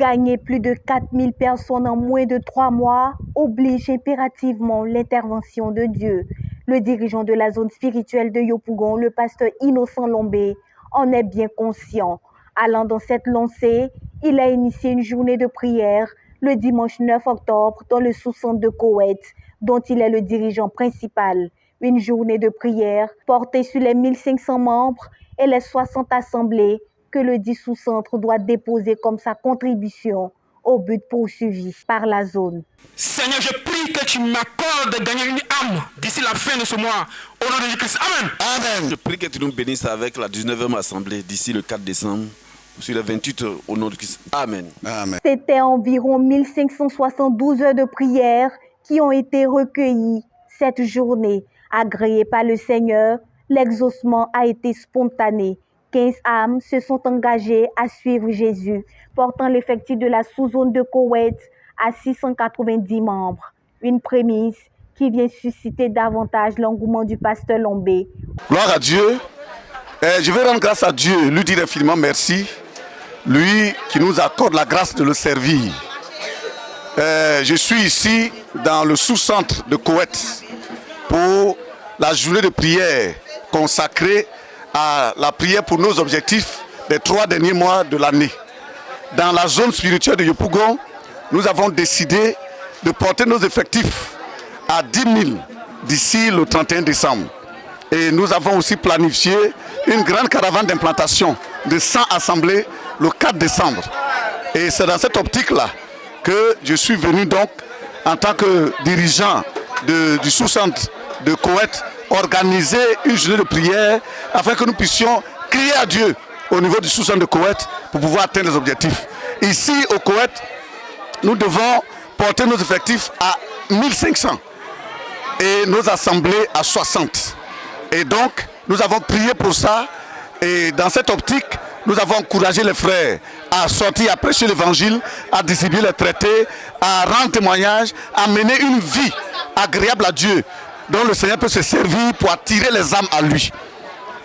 Gagner plus de 4000 personnes en moins de 3 mois oblige impérativement l'intervention de Dieu. Le dirigeant de la zone spirituelle de Yopougon, le pasteur Innocent Lombé, en est bien conscient. Allant dans cette lancée, il a initié une journée de prière le dimanche 9 octobre dans le sous-centre de Koweït, dont il est le dirigeant principal. Une journée de prière portée sur les 1500 membres et les 60 assemblées que le dit sous-centre doit déposer comme sa contribution au but poursuivi par la zone. Seigneur, je prie que tu m'accordes de gagner une âme d'ici la fin de ce mois. Au nom de Jésus-Christ. Amen. Amen. Je prie que tu nous bénisses avec la 19e assemblée d'ici le 4 décembre. Sur les 28 au nom de Christ. Amen. Amen. C'était environ 1572 heures de prière qui ont été recueillies cette journée. Agréé par le Seigneur, l'exaucement a été spontané. 15 âmes se sont engagées à suivre Jésus, portant l'effectif de la sous-zone de Koweït à 690 membres. Une prémisse qui vient susciter davantage l'engouement du pasteur Lombé. Gloire à Dieu. Je vais rendre grâce à Dieu, lui dire infiniment merci. Lui qui nous accorde la grâce de le servir. Je suis ici dans le sous-centre de Koweït pour la journée de prière consacrée à la prière pour nos objectifs des 3 derniers mois de l'année. Dans la zone spirituelle de Yopougon, nous avons décidé de porter nos effectifs à 10 000 d'ici le 31 décembre. Et nous avons aussi planifié une grande caravane d'implantation de 100 assemblées le 4 décembre. Et c'est dans cette optique-là que je suis venu donc en tant que dirigeant du sous-centre de Koweït organiser une journée de prière afin que nous puissions crier à Dieu au niveau du sous-centre de Koweït pour pouvoir atteindre les objectifs. Ici au Koweït, nous devons porter nos effectifs à 1500 et nos assemblées à 60. Et donc, nous avons prié pour ça et dans cette optique, nous avons encouragé les frères à sortir, à prêcher l'évangile, à distribuer les traités, à rendre témoignage, à mener une vie agréable à Dieu, dont le Seigneur peut se servir pour attirer les âmes à lui.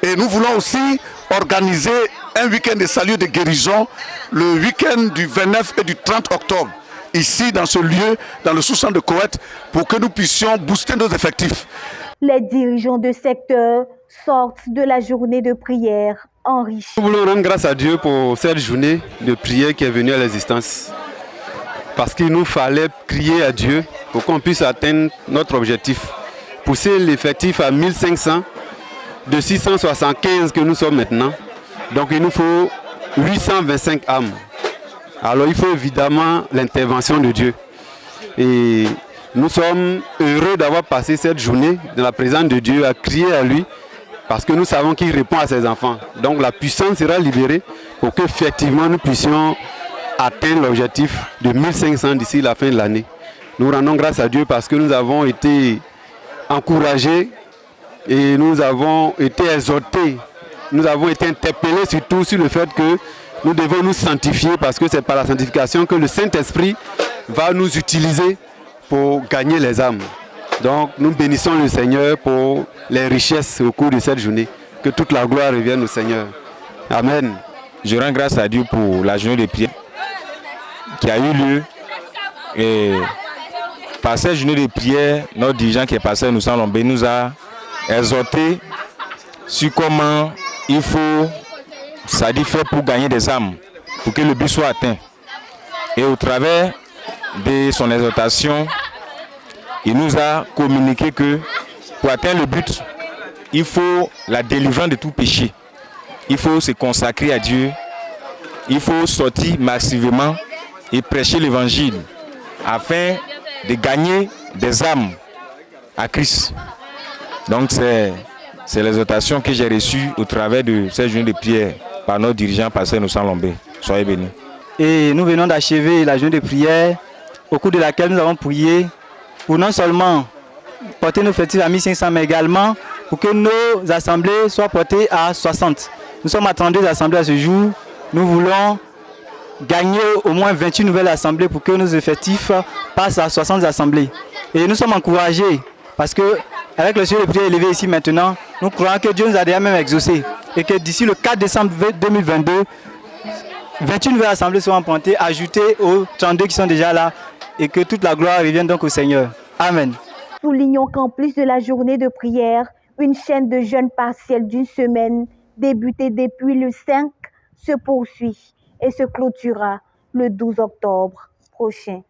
Et nous voulons aussi organiser un week-end de salut et de guérison, le week-end du 29 et du 30 octobre, ici dans ce lieu, dans le sous-centre de Koweït, pour que nous puissions booster nos effectifs. Les dirigeants de secteur sortent de la journée de prière enrichis. Nous voulons rendre grâce à Dieu pour cette journée de prière qui est venue à l'existence. Parce qu'il nous fallait crier à Dieu pour qu'on puisse atteindre notre objectif. Pousser l'effectif à 1500 de 675 que nous sommes maintenant. Donc il nous faut 825 âmes. Alors il faut évidemment l'intervention de Dieu. Et nous sommes heureux d'avoir passé cette journée dans la présence de Dieu à crier à lui parce que nous savons qu'il répond à ses enfants. Donc la puissance sera libérée pour qu'effectivement nous puissions atteindre l'objectif de 1500 d'ici la fin de l'année. Nous rendons grâce à Dieu parce que nous avons été encouragés et nous avons été exhortés. Nous avons été interpellés surtout sur le fait que nous devons nous sanctifier parce que c'est par la sanctification que le Saint-Esprit va nous utiliser pour gagner les âmes. Donc nous bénissons le Seigneur pour les richesses au cours de cette journée. Que toute la gloire revienne au Seigneur. Amen. Je rends grâce à Dieu pour la journée de prière qui a eu lieu. Et par cette journée de prière, notre dirigeant qui est passé, Innocent Lombé, nous a exhorté sur comment il faut, ça dit, faire pour gagner des âmes, pour que le but soit atteint. Et au travers de son exhortation, il nous a communiqué que pour atteindre le but, il faut la délivrance de tout péché. Il faut se consacrer à Dieu. Il faut sortir massivement et prêcher l'évangile afin de gagner des âmes à Christ. Donc c'est l'exhortation que j'ai reçue au travers de cette journée de prière par notre dirigeant, pasteur Innocent Lombé. Soyez bénis. Et nous venons d'achever la journée de prière au cours de laquelle nous avons prié pour non seulement porter nos effectifs à 1500, mais également pour que nos assemblées soient portées à 60. Nous sommes à 32 assemblées à ce jour. Nous voulons gagner au moins 28 nouvelles assemblées pour que nos effectifs passent à 60 assemblées. Et nous sommes encouragés parce que avec le sujet de prière élevé ici maintenant, nous croyons que Dieu nous a déjà même exaucés et que d'ici le 4 décembre 2022, 21 nouvelles assemblées seront implantées, ajoutées aux 32 qui sont déjà là, et que toute la gloire revienne donc au Seigneur. Amen. Soulignons qu'en plus de la journée de prière, une chaîne de jeûne partiel d'une semaine, débutée depuis le 5, se poursuit et se clôturera le 12 octobre prochain.